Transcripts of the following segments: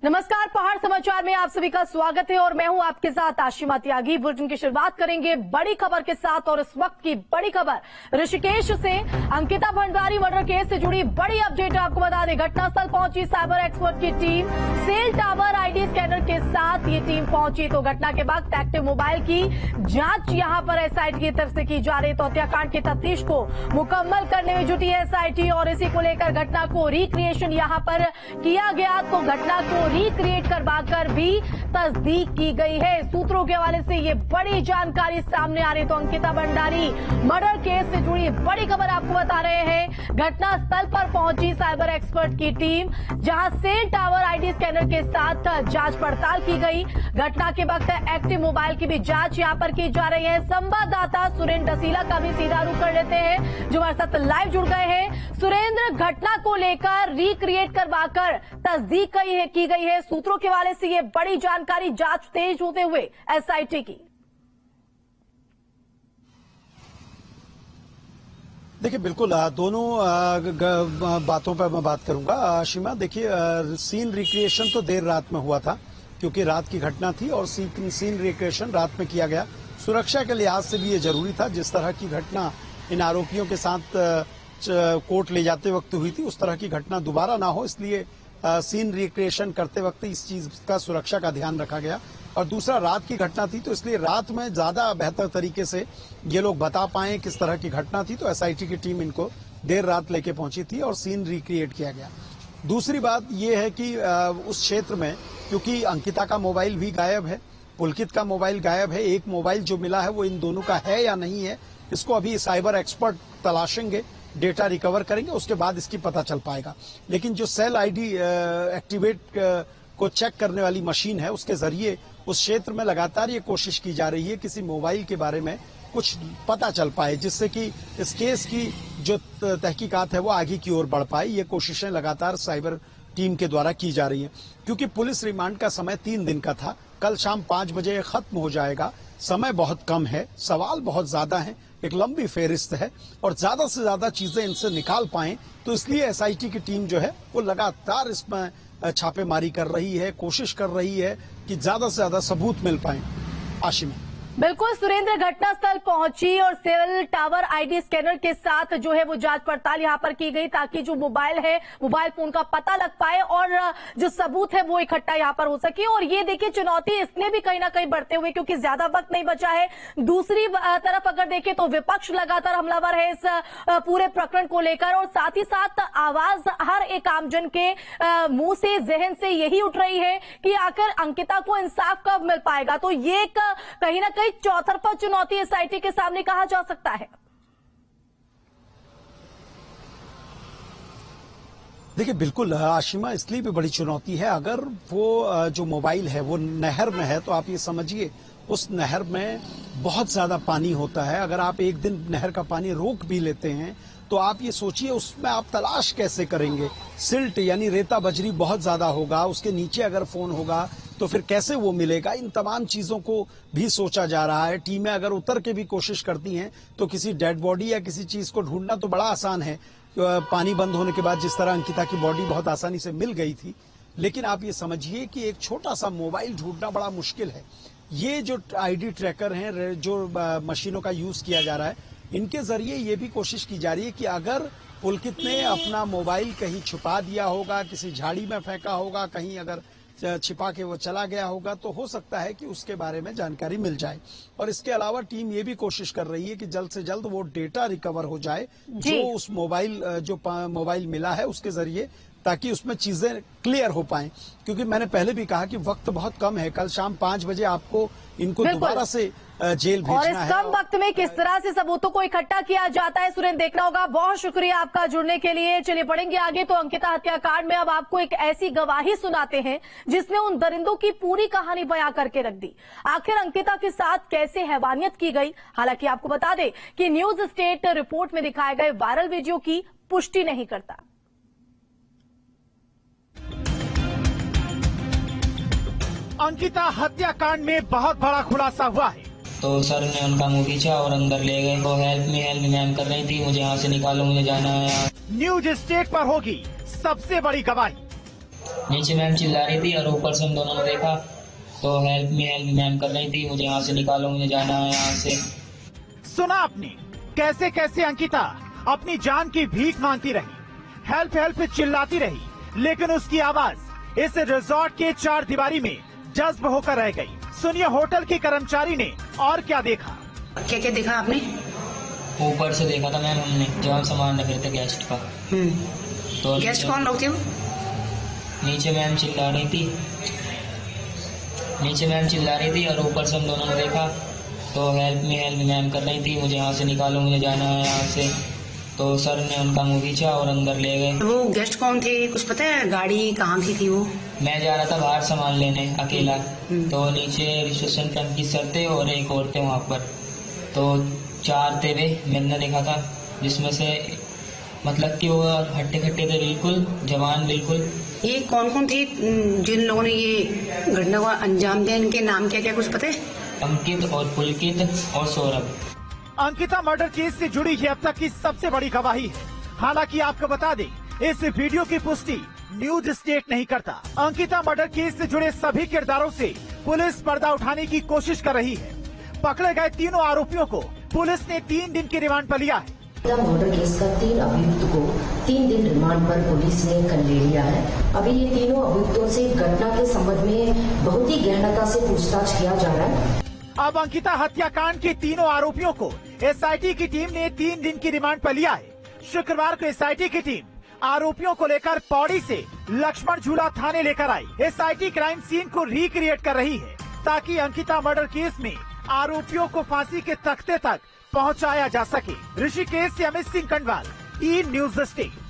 नमस्कार, पहाड़ समाचार में आप सभी का स्वागत है और मैं हूं आपके साथ आशिमा त्यागी। बुलेटिन की शुरुआत करेंगे बड़ी खबर के साथ और इस वक्त की बड़ी खबर ऋषिकेश से। अंकिता भंडारी मर्डर केस से जुड़ी बड़ी अपडेट आपको बता दें। घटनास्थल पहुंची साइबर एक्सपर्ट की team, cell tower ID scanner के साथ ये टीम पहुंची तो घटना के बाद एक्टिव मोबाइल की जांच यहां पर एसआईटी की तरफ से की जा रही। तो हत्याकांड की तफ्तीश को मुकम्मल करने में जुटी एसआईटी और इसी को लेकर घटना को रिक्रिएशन यहां पर किया गया। तो घटना को रिक्रिएट करवाकर भी तस्दीक की गई है। सूत्रों के हवाले से ये बड़ी जानकारी सामने आ रही। तो अंकिता भंडारी मर्डर केस से जुड़ी बड़ी खबर आपको बता रहे हैं। घटना स्थल पर पहुंची साइबर एक्सपर्ट की टीम, जहां सेल टावर आईडी स्कैनर के साथ जांच पड़ताल की गई। घटना के वक्त एक्टिव मोबाइल की भी जांच यहां पर की जा रही है। संवाददाता सुरेंद्र डसीला का भी सीधा रुख कर लेते हैं, जो हमारे साथ लाइव जुड़ गए हैं। सुरेंद्र, घटना को लेकर रिक्रिएट करवाकर तस्दीक की गई है। सूत्रों के हवाले से ये बड़ी जानकारी, जांच तेज होते हुए एसआईटी की। देखिए, बिल्कुल दोनों बातों पर मैं बात करूंगा। आशिमा, देखिए, सीन रिक्रिएशन तो देर रात में हुआ था क्योंकि रात की घटना थी और सीन रिक्रिएशन रात में किया गया। सुरक्षा के लिहाज से भी ये जरूरी था। जिस तरह की घटना इन आरोपियों के साथ कोर्ट ले जाते वक्त हुई थी, उस तरह की घटना दोबारा ना हो, इसलिए सीन रिक्रिएशन करते वक्त इस चीज का सुरक्षा का ध्यान रखा गया। और दूसरा, रात की घटना थी तो इसलिए रात में ज्यादा बेहतर तरीके से ये लोग बता पाए किस तरह की घटना थी। तो एसआईटी की टीम इनको देर रात लेके पहुंची थी और सीन रिक्रिएट किया गया। दूसरी बात यह है कि उस क्षेत्र में क्योंकि अंकिता का मोबाइल भी गायब है, पुलकित का मोबाइल गायब है, एक मोबाइल जो मिला है वो इन दोनों का है या नहीं है, इसको अभी साइबर एक्सपर्ट तलाशेंगे, डेटा रिकवर करेंगे, उसके बाद इसकी पता चल पाएगा। लेकिन जो सेल आईडी एक्टिवेट को चेक करने वाली मशीन है, उसके जरिए उस क्षेत्र में लगातार ये कोशिश की जा रही है किसी मोबाइल के बारे में कुछ पता चल पाए, जिससे कि इस केस की जो तहकीकात है वो आगे की ओर बढ़ पाए। ये कोशिशें लगातार साइबर टीम के द्वारा की जा रही है। क्योंकि पुलिस रिमांड का समय 3 दिन का था, कल शाम 5 बजे खत्म हो जाएगा। समय बहुत कम है, सवाल बहुत ज्यादा है, एक लंबी फेहरिस्त है और ज्यादा से ज्यादा चीजें इनसे निकाल पाएं, तो इसलिए एसआईटी की टीम जो है वो लगातार इसमें छापेमारी कर रही है, कोशिश कर रही है कि ज्यादा से ज्यादा सबूत मिल पाए। आशिमा, बिल्कुल सुरेंद्र, घटनास्थल पहुंची और सेल टावर आईडी स्कैनर के साथ जो है वो जांच पड़ताल यहां पर की गई ताकि जो मोबाइल है, मोबाइल फोन का पता लग पाए और जो सबूत है वो इकट्ठा यहां पर हो सके। और ये देखिए, चुनौती इसमें भी कहीं ना कहीं बढ़ते हुए क्योंकि ज्यादा वक्त नहीं बचा है। दूसरी तरफ अगर देखें तो विपक्ष लगातार हमलावर है इस पूरे प्रकरण को लेकर और साथ ही साथ आवाज हर एक आमजन के मुंह से, जहन से यही उठ रही है कि आखिर अंकिता को इंसाफ कब मिल पाएगा। तो ये कहीं ना कहीं चौतरफा चुनौती एसआईटी के सामने कहा जा सकता है। देखिए, बिल्कुल आशिमा, इसलिए भी बड़ी चुनौती है। अगर वो जो मोबाइल है वो नहर में है तो आप ये समझिए उस नहर में बहुत ज्यादा पानी होता है। अगर आप एक दिन नहर का पानी रोक भी लेते हैं तो आप ये सोचिए उसमें आप तलाश कैसे करेंगे। सिल्ट यानी रेता बजरी बहुत ज्यादा होगा, उसके नीचे अगर फोन होगा तो फिर कैसे वो मिलेगा। इन तमाम चीजों को भी सोचा जा रहा है। टीमें अगर उतर के भी कोशिश करती हैं तो किसी डेड बॉडी या किसी चीज को ढूंढना तो बड़ा आसान है। पानी बंद होने के बाद जिस तरह अंकिता की बॉडी बहुत आसानी से मिल गई थी, लेकिन आप ये समझिए कि एक छोटा सा मोबाइल ढूंढना बड़ा मुश्किल है। ये जो आईडी ट्रैकर हैं, जो मशीनों का यूज किया जा रहा है, इनके जरिए ये भी कोशिश की जा रही है कि अगर पुलकित ने अपना मोबाइल कहीं छुपा दिया होगा, किसी झाड़ी में फेंका होगा, कहीं अगर छिपा के वो चला गया होगा, तो हो सकता है कि उसके बारे में जानकारी मिल जाए। और इसके अलावा टीम ये भी कोशिश कर रही है कि जल्द से जल्द वो डेटा रिकवर हो जाए जो उस मोबाइल मिला है उसके जरिए, ताकि उसमें चीजें क्लियर हो पाएं। क्योंकि मैंने पहले भी कहा कि वक्त बहुत कम है। कल शाम 5 बजे आपको इनको दोबारा से जेल भेजना है। और इस कम वक्त में किस तरह से सबूतों को इकट्ठा किया जाता है, सुरेंद्र, देखना होगा। बहुत शुक्रिया आपका जुड़ने के लिए। चलिए बढ़ेंगे आगे। तो अंकिता हत्याकांड में अब आपको एक ऐसी गवाही सुनाते हैं जिसने उन दरिंदों की पूरी कहानी बयां करके रख दी। आखिर अंकिता के साथ कैसे हैवानियत की गई। हालांकि आपको बता दें कि न्यूज स्टेट रिपोर्ट में दिखाए गए वायरल वीडियो की पुष्टि नहीं करता। अंकिता हत्याकांड में बहुत बड़ा खुलासा हुआ है। तो सर ने उनका मुंह खींचा और अंदर ले गए। वो हेल्प मी मैम कर रही थी, मुझे यहाँ से निकालो, मुझे जाना है। न्यूज स्टेट पर होगी सबसे बड़ी गवाही। नीचे मैम चिल्ला रही थी और ऊपर से हम दोनों ने देखा तो हेल्प मी मैम कर रही थी, मुझे यहाँ से निकालो, मुझे जाना है यहाँ से। सुना आपने कैसे कैसे अंकिता अपनी जान की भीख मांगती रही, हेल्प हेल्प चिल्लाती रही, लेकिन उसकी आवाज इस रिजॉर्ट के चार दीवारी में जज्ब होकर रह गई। सुनिए होटल के कर्मचारी ने और क्या देखा। क्या क्या देखा आपने? ऊपर से देखा था मैम हमने, जब हम सामान रख रहे थे गेस्ट का। तो गेस्ट कौन लोग थे वो? नीचे मैम चिल्ला रही थी, नीचे मैम चिल्ला रही थी और ऊपर से हम दोनों ने देखा तो हेल्प मी मैम कर रही थी, मुझे यहाँ से निकालो, मुझे जाना है यहाँ से। तो सर ने उनका मुंह खींचा और अंदर ले गए। वो गेस्ट कौन थे, कुछ पता है? गाड़ी कहाँ की थी वो? मैं जा रहा था बाहर सामान लेने अकेला, तो नीचे रिसेप्शन पे अंकित सर थे और एक और थे वहाँ पर, तो चार थे वे, मैंने देखा था, जिसमें से मतलब कि वो हट्टे खट्टे थे बिल्कुल, जवान बिल्कुल। ये कौन कौन थे जिन लोगों ने ये घटना को अंजाम दिया? इनके नाम क्या क्या कुछ पता है? अंकित और पुलकित और सौरभ। अंकिता मर्डर केस से जुड़ी ये अब तक की सबसे बड़ी गवाही है। हालांकि आपको बता दें, इस वीडियो की पुष्टि न्यूज स्टेट नहीं करता। अंकिता मर्डर केस से जुड़े सभी किरदारों से पुलिस पर्दा उठाने की कोशिश कर रही है। पकड़े गए तीनों आरोपियों को पुलिस ने 3 दिन की रिमांड पर लिया है। मर्डर केस का 3 अभियुक्त को 3 दिन रिमांड पर पुलिस ने कल ले लिया है। अभी ये तीनों अभियुक्तों से घटना के संबंध में बहुत ही गहनता से पूछताछ किया जा रहा है। अब अंकिता हत्याकांड के तीनों आरोपियों को एसआईटी की टीम ने 3 दिन की रिमांड पर लिया है। शुक्रवार को एसआईटी की टीम आरोपियों को लेकर पौड़ी से लक्ष्मण झूला थाने लेकर आई। एसआईटी क्राइम सीन को रिक्रिएट कर रही है ताकि अंकिता मर्डर केस में आरोपियों को फांसी के तख्ते तक पहुंचाया जा सके। ऋषिकेश से अमित सिंह कंडवाल, ई न्यूज स्टेट।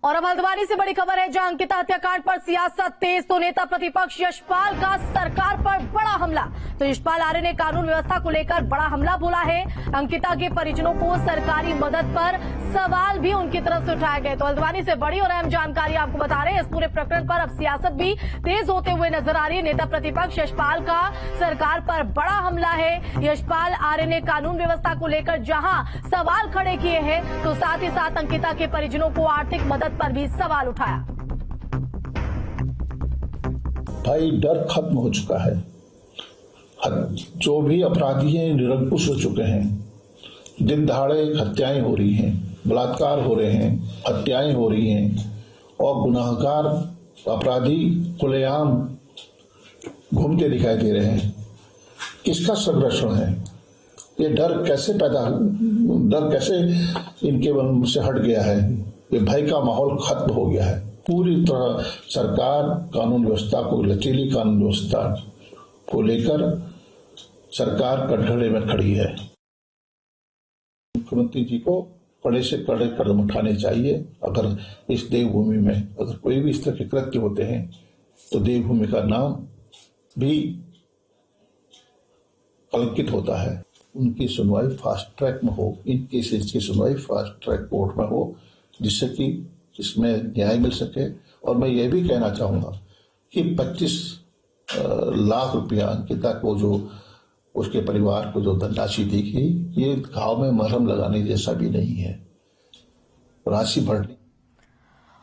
और अब हल्द्वानी से बड़ी खबर है, जहां अंकिता हत्याकांड पर सियासत तेज, तो नेता प्रतिपक्ष यशपाल का सरकार पर बड़ा हमला। तो यशपाल आर्य ने कानून व्यवस्था को लेकर बड़ा हमला बोला है। अंकिता के परिजनों को सरकारी मदद पर सवाल भी उनकी तरफ से उठाए गए। तो हल्द्वानी से बड़ी और अहम जानकारी आपको बता रहे हैं। इस पूरे प्रकरण पर अब सियासत भी तेज होते हुए नजर आ रही है। नेता प्रतिपक्ष यशपाल का सरकार पर बड़ा हमला है। यशपाल आर्य ने कानून व्यवस्था को लेकर जहां सवाल खड़े किए हैं, तो साथ ही साथ अंकिता के परिजनों को आर्थिक मदद पर भी सवाल उठाया। भाई डर खत्म हो चुका है। जो भी अपराधी हैं निरंकुश हो चुके हैं। दिन दहाड़े हत्याएं हो रही हैं, बलात्कार हो रहे हैं, हत्याएं हो रही हैं और गुनाहगार अपराधी खुलेआम घूमते दिखाई दे रहे हैं। किसका संरक्षण है? ये डर कैसे इनके मन से हट गया है? ये भय का माहौल खत्म हो गया है। पूरी तरह सरकार कानून व्यवस्था को, लचीली कानून व्यवस्था को लेकर सरकार कटघरे में खड़ी है। मुख्यमंत्री जी को कड़े से कड़े कदम उठाने चाहिए। अगर इस देवभूमि में अगर कोई भी इस तरह के कृत्य होते हैं तो देवभूमि का नाम भी कलंकित होता है। उनकी सुनवाई फास्ट ट्रैक में हो, इन केसेस की सुनवाई फास्ट ट्रैक कोर्ट में हो, जिससे कि इसमें न्याय मिल सके। और मैं ये भी कहना चाहूंगा कि 25 लाख रुपया अंकिता को जो उसके परिवार को जो धनराशि दी गई, ये घाव में मरहम लगाने जैसा भी नहीं है। राशि भरने।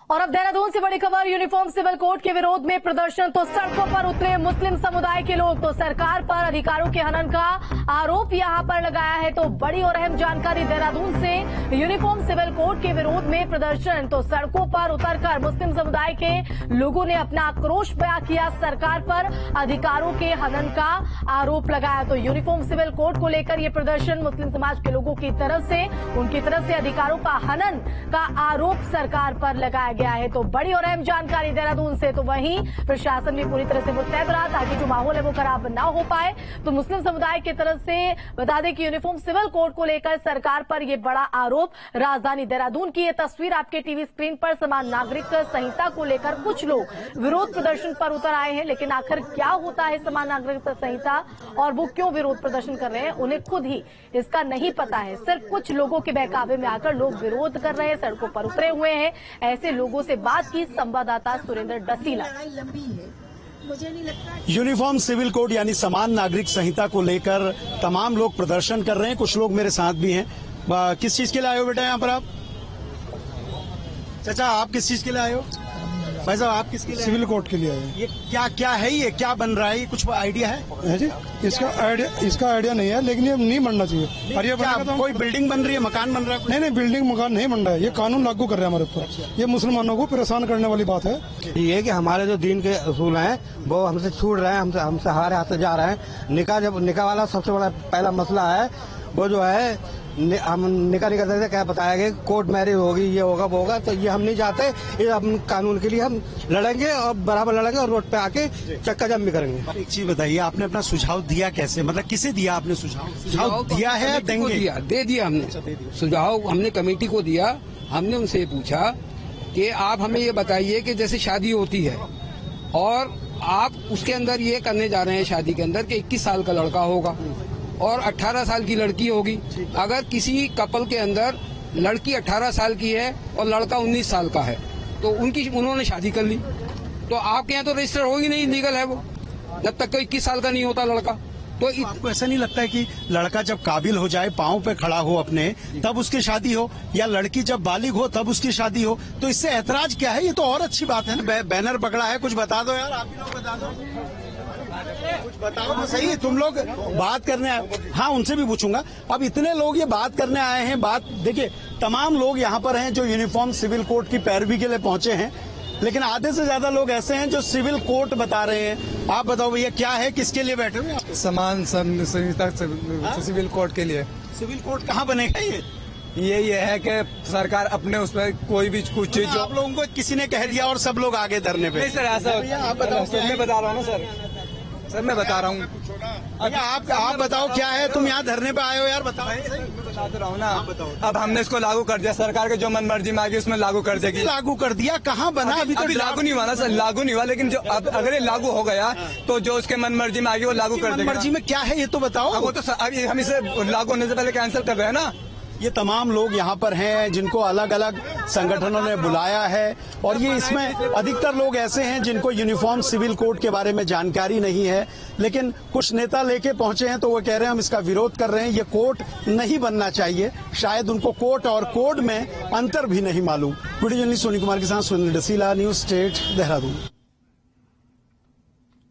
और अब देहरादून से बड़ी खबर, यूनिफॉर्म सिविल कोड के विरोध में प्रदर्शन, तो सड़कों पर उतरे मुस्लिम समुदाय के लोग। तो सरकार पर अधिकारों के हनन का आरोप यहां पर लगाया है। तो बड़ी और अहम जानकारी देहरादून से, यूनिफॉर्म सिविल कोड के विरोध में प्रदर्शन, तो सड़कों पर उतरकर मुस्लिम समुदाय के लोगों ने अपना आक्रोश बयां किया। सरकार पर अधिकारों के हनन का आरोप लगाया। तो यूनिफॉर्म सिविल कोड को लेकर यह प्रदर्शन मुस्लिम समाज के लोगों की तरफ से, उनकी तरफ से अधिकारों का हनन का आरोप सरकार पर लगाया गया है। तो बड़ी और अहम जानकारी देहरादून से। तो वहीं प्रशासन भी पूरी तरह से मुस्तैद रहा ताकि जो माहौल है वो खराब ना हो पाए। तो मुस्लिम समुदाय की तरफ से बता दें कि यूनिफॉर्म सिविल कोड को लेकर सरकार पर यह बड़ा आरोप। राजधानी देहरादून की यह तस्वीर आपके टीवी स्क्रीन पर, समान नागरिक संहिता को लेकर कुछ लोग विरोध प्रदर्शन पर उतर आए हैं। लेकिन आखिर क्या होता है समान नागरिक संहिता और वो क्यों विरोध प्रदर्शन कर रहे हैं, उन्हें खुद ही इसका नहीं पता है। सिर्फ कुछ लोगों के बहकावे में आकर लोग विरोध कर रहे हैं, सड़कों पर उतरे हुए हैं। ऐसे लोगों से बात की संवाददाता सुरेंद्र डसीला। यूनिफॉर्म सिविल कोड यानी समान नागरिक संहिता को लेकर तमाम लोग प्रदर्शन कर रहे हैं। कुछ लोग मेरे साथ भी हैं। किस चीज के लिए आए हो बेटा यहाँ पर आप? चाचा आप किस चीज के लिए आए हो? भाई साहब आप किसके लिए? सिविल कोर्ट के लिए आए हैं। ये क्या है, ये क्या बन रहा है, ये कुछ आइडिया है जी? इसका आइडिया नहीं है, लेकिन ये नहीं बनना चाहिए। और ये कोई बिल्डिंग बन रही है, मकान बन रहा है? नहीं, बिल्डिंग मकान नहीं बन रहा है, ये कानून लागू कर रहे हैं हमारे ऊपर। ये मुसलमानों को परेशान करने वाली बात है। ये कि हमारे जो दीन के असूल हैं वो हमसे छूट रहे हैं, हमसे हारे हाथ जा रहे हैं। निकाह वाला सबसे बड़ा पहला मसला है, वो जो है हम निकाह नहीं करते थे, क्या बताया गया कोर्ट मैरिज होगी, ये होगा वो होगा, तो ये हम नहीं चाहते। ये हम कानून के लिए हम लड़ेंगे और बराबर लड़ेंगे और रोड पे आके चक्का जाम भी करेंगे। एक चीज बताइए, आपने अपना सुझाव दिया कैसे, मतलब किसे दिया आपने सुझाव दिया है या देंगे? दे दिया हमने सुझाव, हमने कमेटी को दिया। हमने उनसे ये पूछा कि आप हमें ये बताइए कि जैसे शादी होती है और आप उसके अंदर ये करने जा रहे हैं शादी के अंदर कि 21 साल का लड़का होगा और 18 साल की लड़की होगी। अगर किसी कपल के अंदर लड़की 18 साल की है और लड़का 19 साल का है तो उन्होंने शादी कर ली, तो आपके यहाँ तो रजिस्टर होगी नहीं, लीगल है वो, जब तक तो 21 साल का नहीं होता लड़का। तो आपको ऐसा नहीं लगता है कि लड़का जब काबिल हो जाए, पांव पे खड़ा हो अपने, तब उसकी शादी हो, या लड़की जब बालिग हो तब उसकी शादी हो? तो इससे ऐतराज क्या है? ये तो और अच्छी बात है ना। बैनर पकड़ा है, कुछ बता दो यार, आप भी लोग बता दो, कुछ बताओ तो सही। तुम लोग बात करने आए, हाँ उनसे भी पूछूंगा। अब इतने लोग ये बात करने आए हैं, बात देखिए, तमाम लोग यहाँ पर हैं जो यूनिफॉर्म सिविल कोड की पैरवी के लिए पहुंचे हैं, लेकिन आधे से ज्यादा लोग ऐसे हैं जो सिविल कोर्ट बता रहे हैं। आप बताओ भैया क्या है, किसके लिए बैठे हुए आप? समान सिविल कोर्ट के लिए। सिविल कोर्ट कहाँ बनेगा? ये है कि सरकार अपने उसमें कोई भी कुछ चीज जो आप लोगों को किसी ने कह दिया और सब लोग आगे धरने पे। नहीं सर, ऐसा आप बताओ। मैं बता रहा हूँ ना सर, मैं बता रहा हूँ। आप बताओ क्या है, तुम यहाँ धरने पे आए हो यार, बताओ। बता तो रहा हूँ ना। अब हमने इसको लागू कर दिया, सरकार के जो मन मर्जी में आगे उसमें लागू कर देगी। लागू कर दिया? कहाँ बना? अभी लागू नहीं हुआ ना सर, लागू नहीं हुआ, लेकिन जो अब अगर ये लागू हो गया तो जो उसके मन मर्जी में आगे वो लागू कर देगा। मर्जी में क्या है ये तो बताओ। वो तो अभी हम इसे लागू होने से पहले कैंसिल कर रहे हैं ना। ये तमाम लोग यहाँ पर हैं जिनको अलग अलग संगठनों ने बुलाया है, और ये इसमें अधिकतर लोग ऐसे हैं जिनको यूनिफॉर्म सिविल कोड के बारे में जानकारी नहीं है, लेकिन कुछ नेता लेके पहुंचे हैं तो वो कह रहे हैं हम इसका विरोध कर रहे हैं, ये कोर्ट नहीं बनना चाहिए। शायद उनको कोर्ट और कोड में अंतर भी नहीं मालूम। वीडियो जर्नलिस्ट सोनी कुमार के साथ सुनील डसीला, न्यूज स्टेट, देहरादून।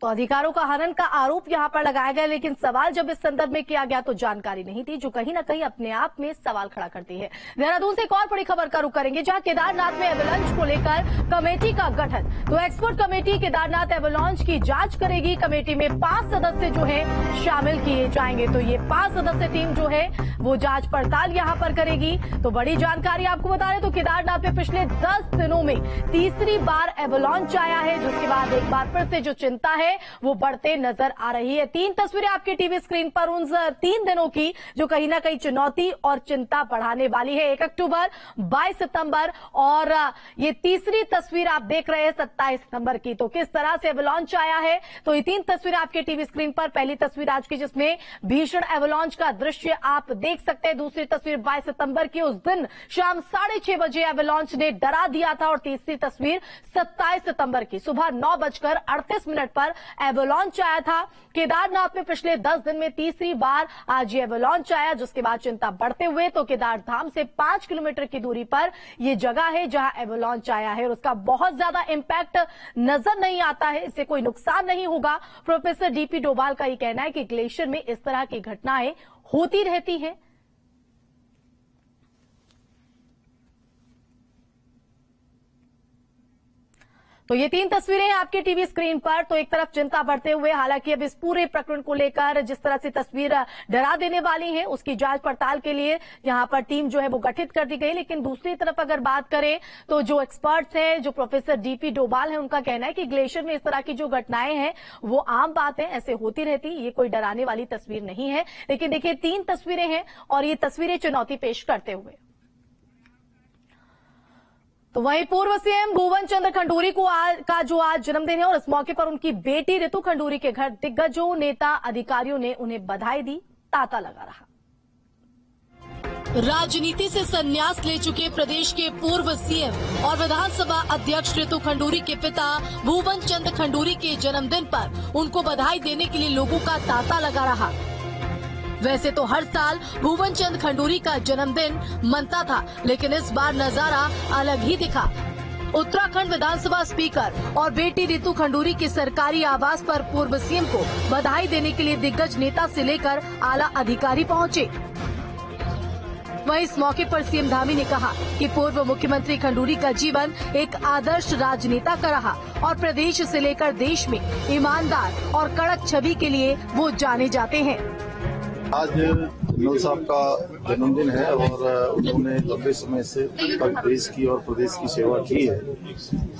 तो अधिकारों का हनन का आरोप यहां पर लगाया गया, लेकिन सवाल जब इस संदर्भ में किया गया तो जानकारी नहीं थी, जो कहीं ना कहीं अपने आप में सवाल खड़ा करती है। देहरादून से एक और बड़ी खबर का रुख करेंगे, जहां केदारनाथ में एवलांच को लेकर कमेटी का गठन। तो एक्सपर्ट कमेटी केदारनाथ एवलांच की जांच करेगी। कमेटी में 5 सदस्य जो है शामिल किए जाएंगे। तो ये 5 सदस्य टीम जो है वो जांच पड़ताल यहां पर करेगी। तो बड़ी जानकारी आपको बता रहे, तो केदारनाथ में पिछले 10 दिनों में तीसरी बार एवलांच आया है, जिसके बाद एक बार फिर से जो चिंता है वो बढ़ते नजर आ रही है। 3 तस्वीरें आपके टीवी स्क्रीन पर उन 3 दिनों की जो कहीं ना कहीं चुनौती और चिंता बढ़ाने वाली है। 1 अक्टूबर, 22 सितंबर और ये तीसरी तस्वीर आप देख रहे हैं 27 सितंबर की। तो किस तरह से एवलांच आया है, तो ये 3 तस्वीरें आपके टीवी स्क्रीन पर। पहली तस्वीर आज की जिसमें भीषण एवलांच का दृश्य आप देख सकते हैं। दूसरी तस्वीर 22 सितंबर की, उस दिन शाम 6:30 बजे एवलांच ने डरा दिया था। और तीसरी तस्वीर 27 सितंबर की सुबह 9:38 पर एवलांच आया था। केदारनाथ में पिछले 10 दिन में तीसरी बार आज ये एवलांच आया, जिसके बाद चिंता बढ़ते हुए तो केदार धाम से 5 किलोमीटर की दूरी पर यह जगह है जहां एवलांच आया है, और उसका बहुत ज्यादा इंपैक्ट नजर नहीं आता है, इससे कोई नुकसान नहीं होगा। प्रोफेसर डीपी डोभाल का यह कहना है कि ग्लेशियर में इस तरह की घटनाएं होती रहती हैं। तो ये 3 तस्वीरें हैं आपके टीवी स्क्रीन पर। तो एक तरफ चिंता बढ़ते हुए, हालांकि अब इस पूरे प्रकरण को लेकर जिस तरह से तस्वीर डरा देने वाली है, उसकी जांच पड़ताल के लिए यहां पर टीम जो है वो गठित कर दी गई। लेकिन दूसरी तरफ अगर बात करें तो जो एक्सपर्ट्स हैं, जो प्रोफेसर डीपी डोभाल है, उनका कहना है कि ग्लेशियर में इस तरह की जो घटनाएं हैं वो आम बात है, ऐसे होती रहती, ये कोई डराने वाली तस्वीर नहीं है। लेकिन देखिए 3 तस्वीरें हैं और ये तस्वीरें चुनौती पेश करते हुए। तो वहीं पूर्व सीएम भुवन चंद्र खंडूरी का जो आज जन्मदिन है, और इस मौके पर उनकी बेटी रितु खंडूरी के घर दिग्गजों, नेता, अधिकारियों ने उन्हें बधाई दी, तांता लगा रहा। राजनीति से संन्यास ले चुके प्रदेश के पूर्व सीएम और विधानसभा अध्यक्ष रितु खंडूरी के पिता भुवन चंद्र खंडूरी के जन्मदिन पर उनको बधाई देने के लिए लोगों का तांता लगा रहा। वैसे तो हर साल भुवन चंद खंडूरी का जन्मदिन मनता था, लेकिन इस बार नजारा अलग ही दिखा। उत्तराखंड विधानसभा स्पीकर और बेटी रितु खंडूरी के सरकारी आवास पर पूर्व सीएम को बधाई देने के लिए दिग्गज नेता से लेकर आला अधिकारी पहुंचे। वहीं इस मौके पर सीएम धामी ने कहा कि पूर्व मुख्यमंत्री खंडूरी का जीवन एक आदर्श राजनेता का रहा और प्रदेश से लेकर देश में ईमानदार और कड़क छवि के लिए वो जाने जाते हैं। आज जनरल साहब का जन्मदिन है और उन्होंने लंबे समय से तक देश की और प्रदेश की सेवा की है।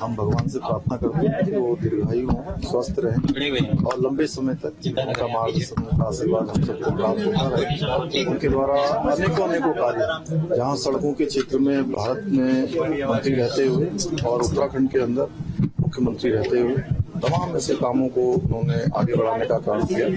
हम भगवान से प्रार्थना करते हैं कि वो दीर्घायु हों, स्वस्थ रहें और लंबे समय तक उनका मार्गदर्शन, उनका आशीर्वाद हम सबको प्राप्त होता रहे। उनके द्वारा अनेकों कार्य, जहाँ सड़कों के क्षेत्र में भारत में मंत्री रहते हुए और उत्तराखंड के अंदर मुख्यमंत्री रहते हुए तमाम ऐसे कामों को उन्होंने आगे बढ़ाने का काम किया।